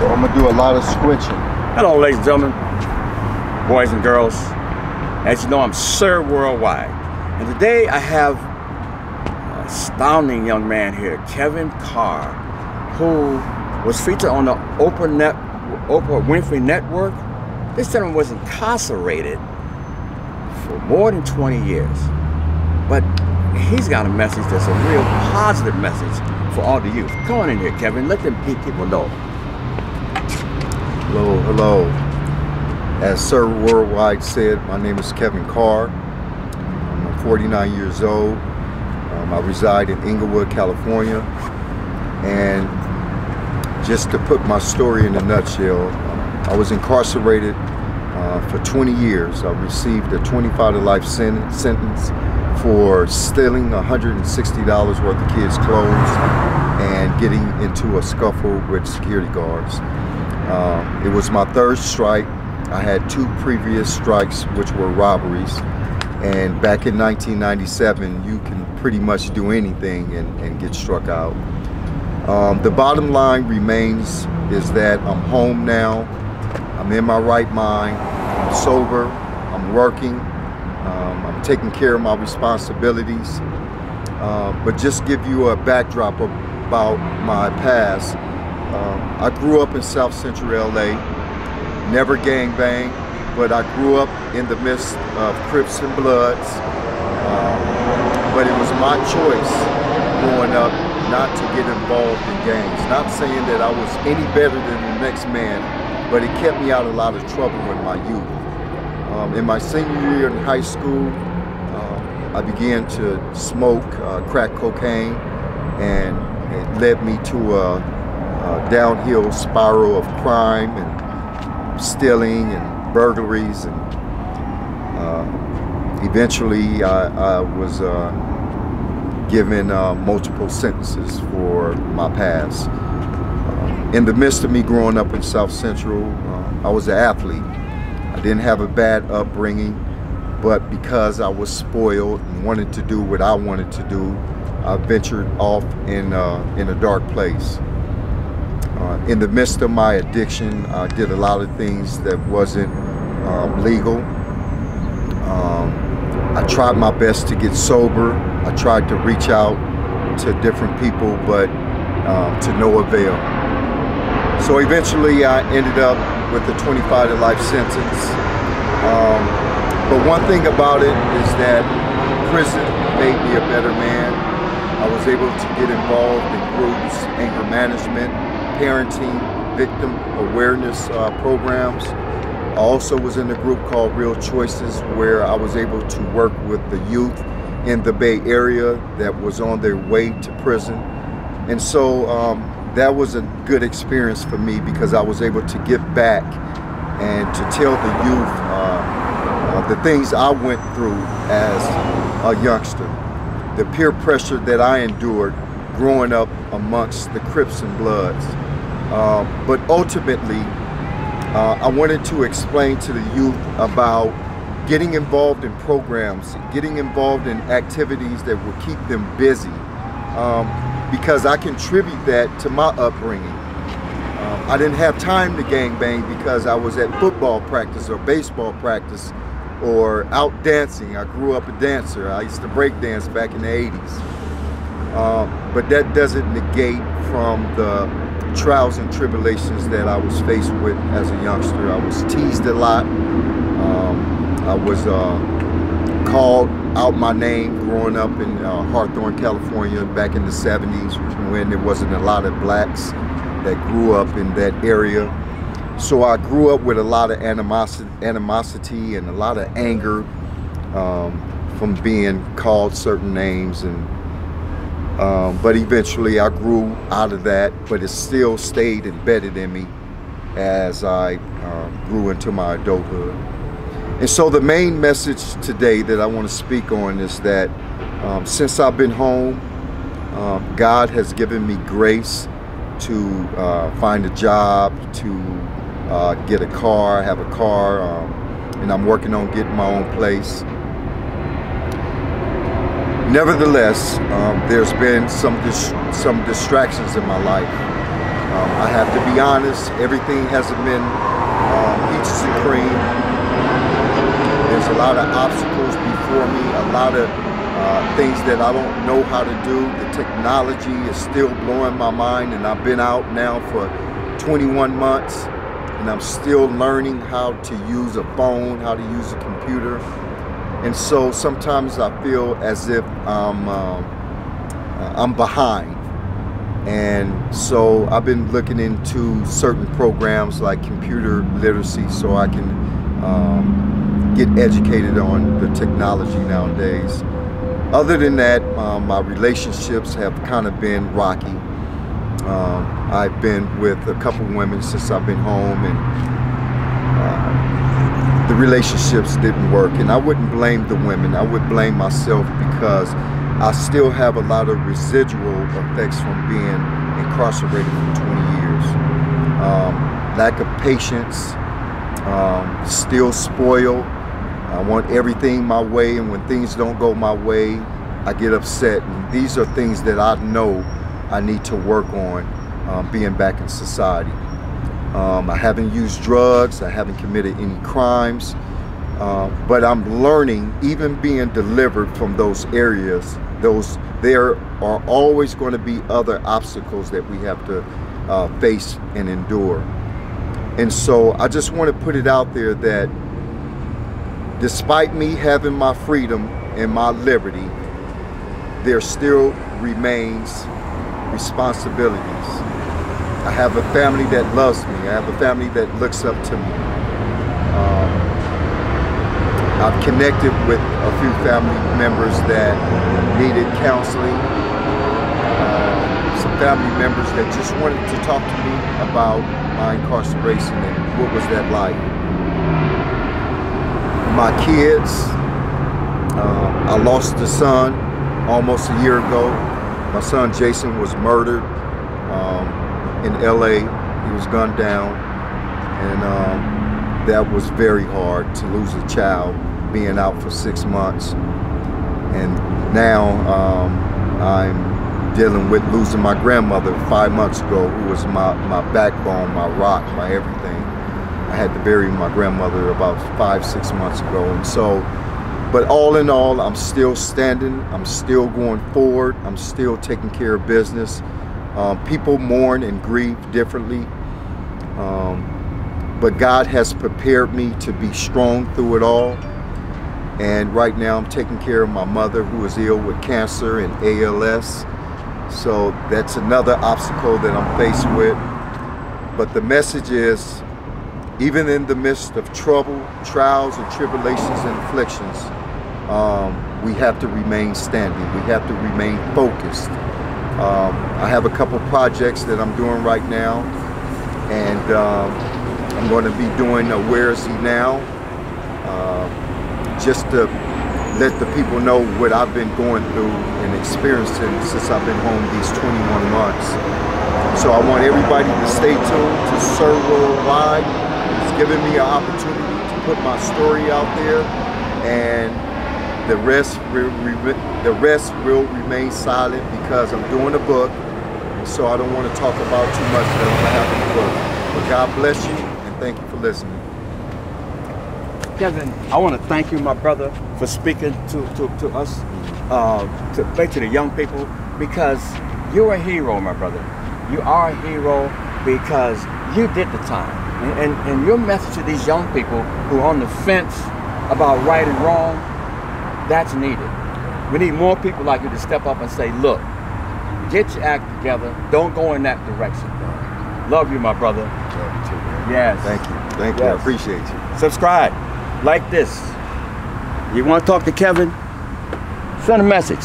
So I'm gonna do a lot of switching. Hello, ladies and gentlemen, boys and girls. As you know, I'm Sir Worldwide. And today I have an astounding young man here, Kevin CARR, who was featured on the Oprah Winfrey Network. This gentleman was incarcerated for more than 20 years. But he's got a message that's a real positive message for all the youth. Come on in here, Kevin. Let them people know. Hello, hello. As Sir Worldwide said, my name is Kevin CARR. I'm 49 years old. I reside in Inglewood, California. And just to put my story in a nutshell, I was incarcerated for 20 years. I received a 25 to life sentence for stealing $160 worth of kids' clothes and getting into a scuffle with security guards. It was my third strike. I had 2 previous strikes, which were robberies. And back in 1997, you can pretty much do anything and get struck out. The bottom line remains is that I'm home now. I'm in my right mind. I'm sober. I'm working. I'm taking care of my responsibilities. But just give you a backdrop about my past. I grew up in South Central LA, never gangbanged, but I grew up in the midst of Crips and Bloods. But it was my choice growing up not to get involved in gangs. Not saying that I was any better than the next man, but it kept me out of a lot of trouble in my youth. In my senior year in high school, I began to smoke crack cocaine, and it led me to a downhill spiral of crime and stealing and burglaries, and eventually I was given multiple sentences for my past. In the midst of me growing up in South Central, I was an athlete. I didn't have a bad upbringing, but because I was spoiled and wanted to do what I wanted to do, I ventured off in a dark place. In the midst of my addiction, I did a lot of things that wasn't legal. I tried my best to get sober. I tried to reach out to different people, but to no avail. So eventually I ended up with a 25 to life sentence. But one thing about it is that prison made me a better man. I was able to get involved in groups, anger management, parenting, victim awareness programs. I also was in a group called Real Choices, where I was able to work with the youth in the Bay Area that was on their way to prison. And so that was a good experience for me, because I was able to give back and to tell the youth the things I went through as a youngster, the peer pressure that I endured growing up amongst the Crips and Bloods. But ultimately, I wanted to explain to the youth about getting involved in programs, getting involved in activities that will keep them busy, because I contribute that to my upbringing. I didn't have time to gangbang because I was at football practice or baseball practice or out dancing. I grew up a dancer. I used to break dance back in the 80s. But that doesn't negate from the trials and tribulations that I was faced with as a youngster. I was teased a lot. I was called out my name growing up in Hawthorne, California back in the 70s, when there wasn't a lot of blacks that grew up in that area. So I grew up with a lot of animosity and a lot of anger from being called certain names, and but eventually I grew out of that, but it still stayed embedded in me as I grew into my adulthood. And so the main message today that I want to speak on is that since I've been home, God has given me grace to find a job, to get a car, have a car, and I'm working on getting my own place. Nevertheless, there's been some distractions in my life. I have to be honest, everything hasn't been peaches and cream. There's a lot of obstacles before me, a lot of things that I don't know how to do. The technology is still blowing my mind, and I've been out now for 21 months, and I'm still learning how to use a phone, how to use a computer. And so sometimes I feel as if I'm behind. And so I've been looking into certain programs like computer literacy so I can get educated on the technology nowadays. Other than that, my relationships have kind of been rocky. I've been with a couple women since I've been home, and the relationships didn't work. And I wouldn't blame the women, I would blame myself, because I still have a lot of residual effects from being incarcerated for 20 years. Lack of patience, still spoiled. I want everything my way, and when things don't go my way, I get upset. And these are things that I know I need to work on being back in society. I haven't used drugs, I haven't committed any crimes, but I'm learning, even being delivered from those areas, there are always going to be other obstacles that we have to face and endure. And so I just want to put it out there that despite me having my freedom and my liberty, there still remains responsibilities. I have a family that loves me. I have a family that looks up to me. I've connected with a few family members that needed counseling. Some family members that just wanted to talk to me about my incarceration and what was that like. My kids, I lost a son almost a year ago. My son Jason was murdered in LA. He was gunned down, and that was very hard to lose a child being out for 6 months. And now I'm dealing with losing my grandmother 5 months ago, who was my backbone, my rock, my everything. I had to bury my grandmother about 5-6 months ago. And so, but all in all, I'm still standing, I'm still going forward, I'm still taking care of business. People mourn and grieve differently, but God has prepared me to be strong through it all. And right now I'm taking care of my mother, who is ill with cancer and ALS. So that's another obstacle that I'm faced with. But the message is, even in the midst of trouble, trials, and tribulations and afflictions, we have to remain standing. We have to remain focused. I have a couple projects that I'm doing right now, and I'm going to be doing a Where Is He Now, just to let the people know what I've been going through and experiencing since I've been home these 21 months. So I want everybody to stay tuned to CARR Worldwide. It's given me an opportunity to put my story out there, and the rest will remain silent, because I'm doing a book, so I don't want to talk about too much that I'm going to have in the book. But God bless you, and thank you for listening. Kevin, I want to thank you, my brother, for speaking to us, to the young people, because you're a hero, my brother. You are a hero because you did the time. And your message to these young people who are on the fence about right and wrong, that's needed. We need more people like you to step up and say, look, get your act together. Don't go in that direction. Love you, my brother. Love you too, man. Yes. Thank you. Thank you. I appreciate you. Subscribe. Like this. You want to talk to Kevin? Send a message.